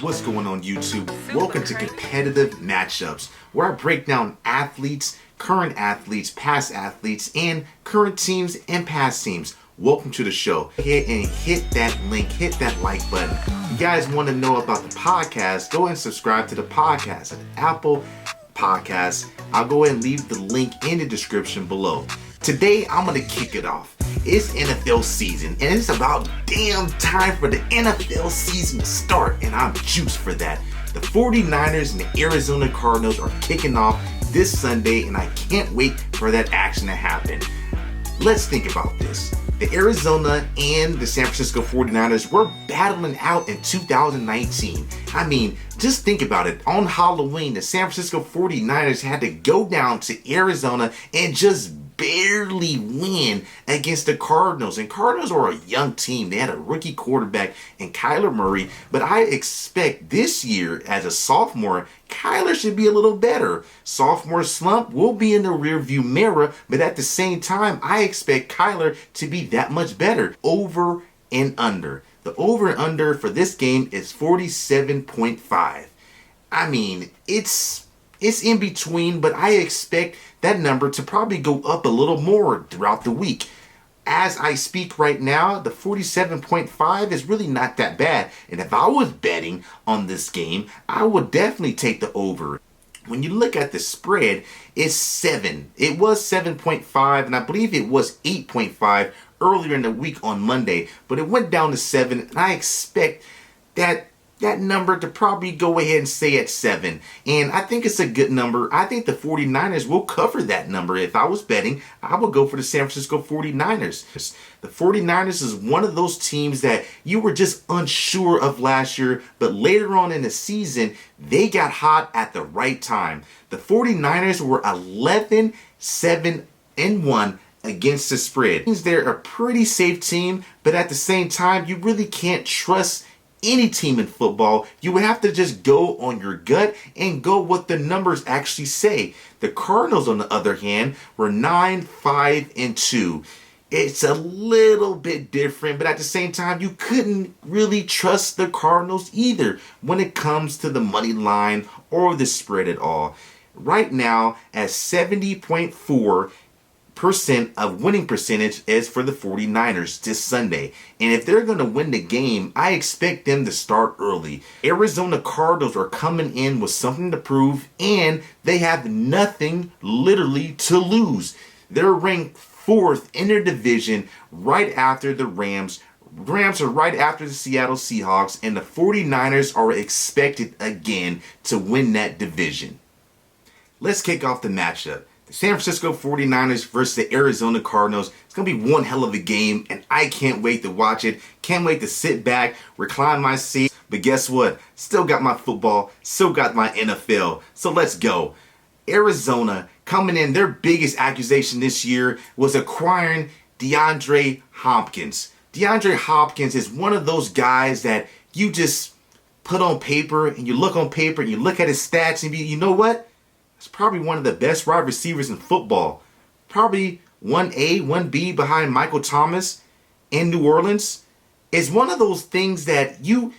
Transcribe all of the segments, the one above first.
What's going on YouTube? Welcome to Competitive Matchups, where I break down athletes, current athletes, past athletes, and current teams and past teams. Welcome to the show. Hit that link, hit that like button. If you guys want to know about the podcast, go and subscribe to the podcast at Apple Podcasts. I'll go ahead and leave the link in the description below. Today, I'm going to kick it off. It's NFL season, and it's about damn time for the NFL season to start, and I'm juiced for that. The 49ers and the Arizona Cardinals are kicking off this Sunday, and I can't wait for that action to happen. Let's think about this. The Arizona and the San Francisco 49ers were battling out in 2019. I mean, just think about it. On Halloween, the San Francisco 49ers had to go down to Arizona and just barely win against the Cardinals. And Cardinals are a young team. They had a rookie quarterback in Kyler Murray. But I expect this year, as a sophomore, Kyler should be a little better. Sophomore slump will be in the rearview mirror, but at the same time, I expect Kyler to be that much better. Over and under. The over and under for this game is 47.5. I mean, it's in between, but I expect that number to probably go up a little more throughout the week. As I speak right now, the 47.5 is really not that bad. And if I was betting on this game, I would definitely take the over. When you look at the spread, it's 7. It was 7.5, and I believe it was 8.5 earlier in the week on Monday. But it went down to 7, and I expect that number to probably go ahead and stay at 7. And I think it's a good number. I think the 49ers will cover that number. If I was betting, I would go for the San Francisco 49ers. The 49ers is one of those teams that you were just unsure of last year, but later on in the season, they got hot at the right time. The 49ers were 11-7-1 against the spread. They're a pretty safe team, but at the same time, you really can't trust any team in football. You would have to just go on your gut and go what the numbers actually say. The Cardinals, on the other hand, were 9-5-2. It's a little bit different, but at the same time, you couldn't really trust the Cardinals either when it comes to the money line or the spread at all. Right now, at 70.4% of winning percentage is for the 49ers this Sunday. And if they're going to win the game, I expect them to start early. Arizona Cardinals are coming in with something to prove, and they have nothing literally to lose. They're ranked 4th in their division right after the Rams. Rams are right after the Seattle Seahawks, and the 49ers are expected again to win that division. Let's kick off the matchup. The San Francisco 49ers versus the Arizona Cardinals. It's going to be one hell of a game, and I can't wait to watch it. Can't wait to sit back, recline my seat. But guess what? Still got my football, still got my NFL. So let's go. Arizona coming in, their biggest accusation this year was acquiring DeAndre Hopkins. DeAndre Hopkins is one of those guys that you just put on paper, and you look on paper, and you look at his stats, and you know what? He's probably one of the best wide receivers in football. Probably 1A, 1B behind Michael Thomas in New Orleans. It's one of those things that you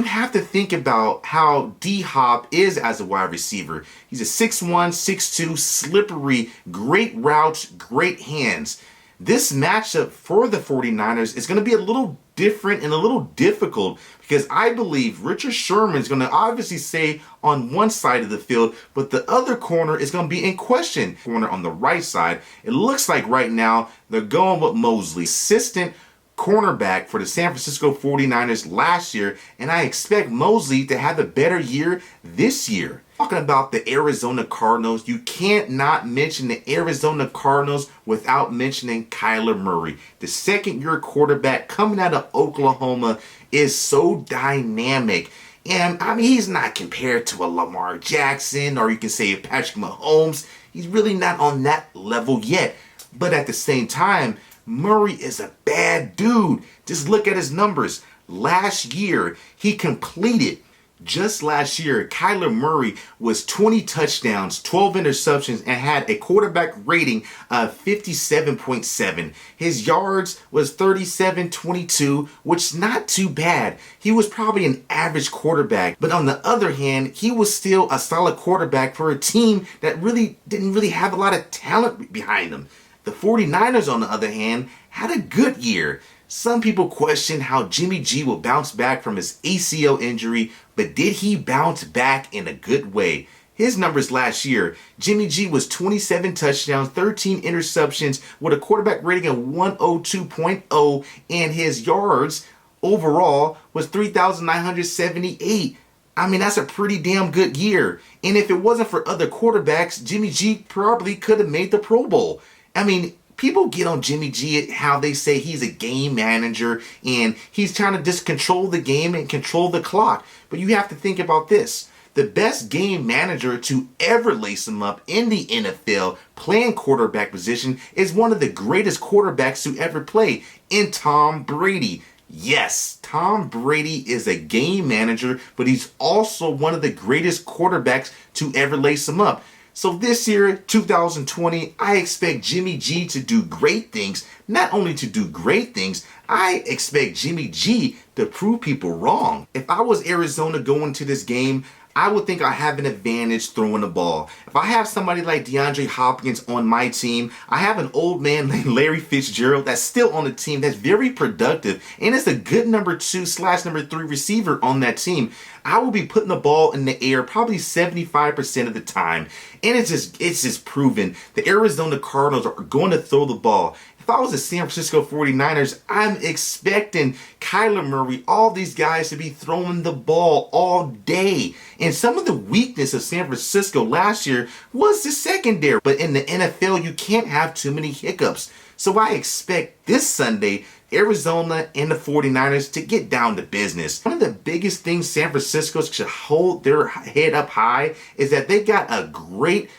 have to think about how D-Hop is as a wide receiver. He's a 6'1", 6'2", slippery, great routes, great hands. This matchup for the 49ers is going to be a little different and a little difficult because I believe Richard Sherman is going to obviously stay on one side of the field, but the other corner is going to be in question. Corner on the right side, it looks like right now they're going with Mosley, assistant cornerback for the San Francisco 49ers last year, and I expect Mosley to have a better year this year. Talking about the Arizona Cardinals, you can't not mention the Arizona Cardinals without mentioning Kyler Murray. The second-year quarterback coming out of Oklahoma is so dynamic. And, I mean, he's not compared to a Lamar Jackson or you can say a Patrick Mahomes. He's really not on that level yet. But at the same time, Murray is a bad dude. Just look at his numbers. Last year, he completed Just last year, Kyler Murray was 20 touchdowns, 12 interceptions, and had a quarterback rating of 57.7. His yards was 37.22, which is not too bad. He was probably an average quarterback, but on the other hand, he was still a solid quarterback for a team that didn't really have a lot of talent behind them. The 49ers, on the other hand, had a good year. Some people question how Jimmy G will bounce back from his ACL injury, but did he bounce back in a good way? His numbers last year, Jimmy G was 27 touchdowns, 13 interceptions with a quarterback rating of 102.0, and his yards overall was 3,978. I mean, that's a pretty damn good year. And if it wasn't for other quarterbacks, Jimmy G probably could have made the Pro Bowl. I mean, people get on Jimmy G how they say he's a game manager and he's trying to just control the game and control the clock. But you have to think about this. The best game manager to ever lace him up in the NFL playing quarterback position is one of the greatest quarterbacks to ever play in Tom Brady. Yes, Tom Brady is a game manager, but he's also one of the greatest quarterbacks to ever lace him up. So this year, 2020, I expect Jimmy G to do great things. Not only to do great things, I expect Jimmy G to prove people wrong. If I was Arizona going to this game, I would think I have an advantage throwing the ball. If I have somebody like DeAndre Hopkins on my team, I have an old man named Larry Fitzgerald that's still on the team that's very productive and is a good number 2/number 3 receiver on that team. I will be putting the ball in the air probably 75% of the time. And it's just proven the Arizona Cardinals are going to throw the ball. If I was the San Francisco 49ers, I'm expecting Kyler Murray, all these guys to be throwing the ball all day. And some of the weakness of San Francisco last year was the secondary. But in the NFL, you can't have too many hiccups. So I expect this Sunday, Arizona and the 49ers to get down to business. One of the biggest things San Francisco should hold their head up high is that they got a great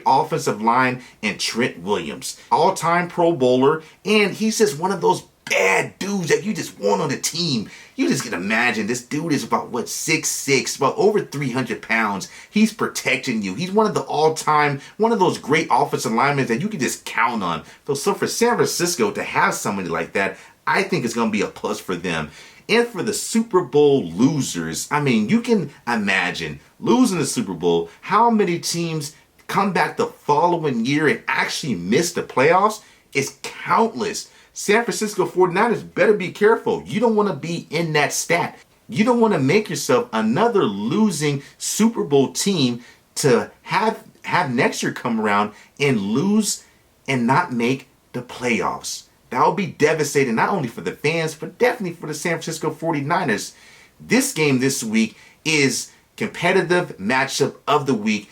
offensive line in Trent Williams. All-time Pro Bowler, and he's just one of those bad dudes that you just want on the team. You just can imagine this dude is about 6'6", about over 300 pounds. He's protecting you. He's one of the all-time, one of those great offensive linemen that you can just count on. So for San Francisco to have somebody like that, I think it's going to be a plus for them. And for the Super Bowl losers, I mean, you can imagine losing the Super Bowl, how many teams come back the following year and actually miss the playoffs? It's countless. San Francisco 49ers better be careful. You don't want to be in that stat. You don't want to make yourself another losing Super Bowl team to have next year come around and lose and not make the playoffs. That would be devastating not only for the fans, but definitely for the San Francisco 49ers. This game this week is competitive matchup of the week.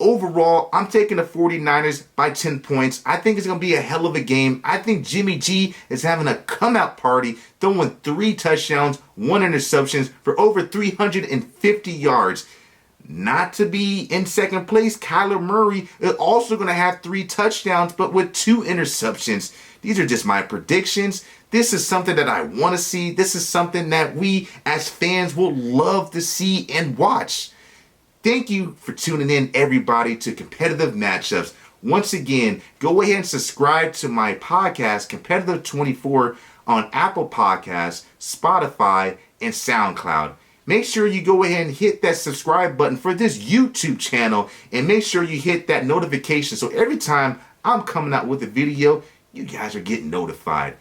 Overall, I'm taking the 49ers by 10 points. I think it's going to be a hell of a game. I think Jimmy G is having a come-out party, throwing 3 touchdowns, 1 interception for over 350 yards. Not to be in second place, Kyler Murray is also going to have 3 touchdowns, but with 2 interceptions. These are just my predictions. This is something that I want to see. This is something that we as fans will love to see and watch. Thank you for tuning in, everybody, to Competitive Matchups. Once again, go ahead and subscribe to my podcast, Competitive 24, on Apple Podcasts, Spotify, and SoundCloud. Make sure you go ahead and hit that subscribe button for this YouTube channel, and make sure you hit that notification so every time I'm coming out with a video, you guys are getting notified.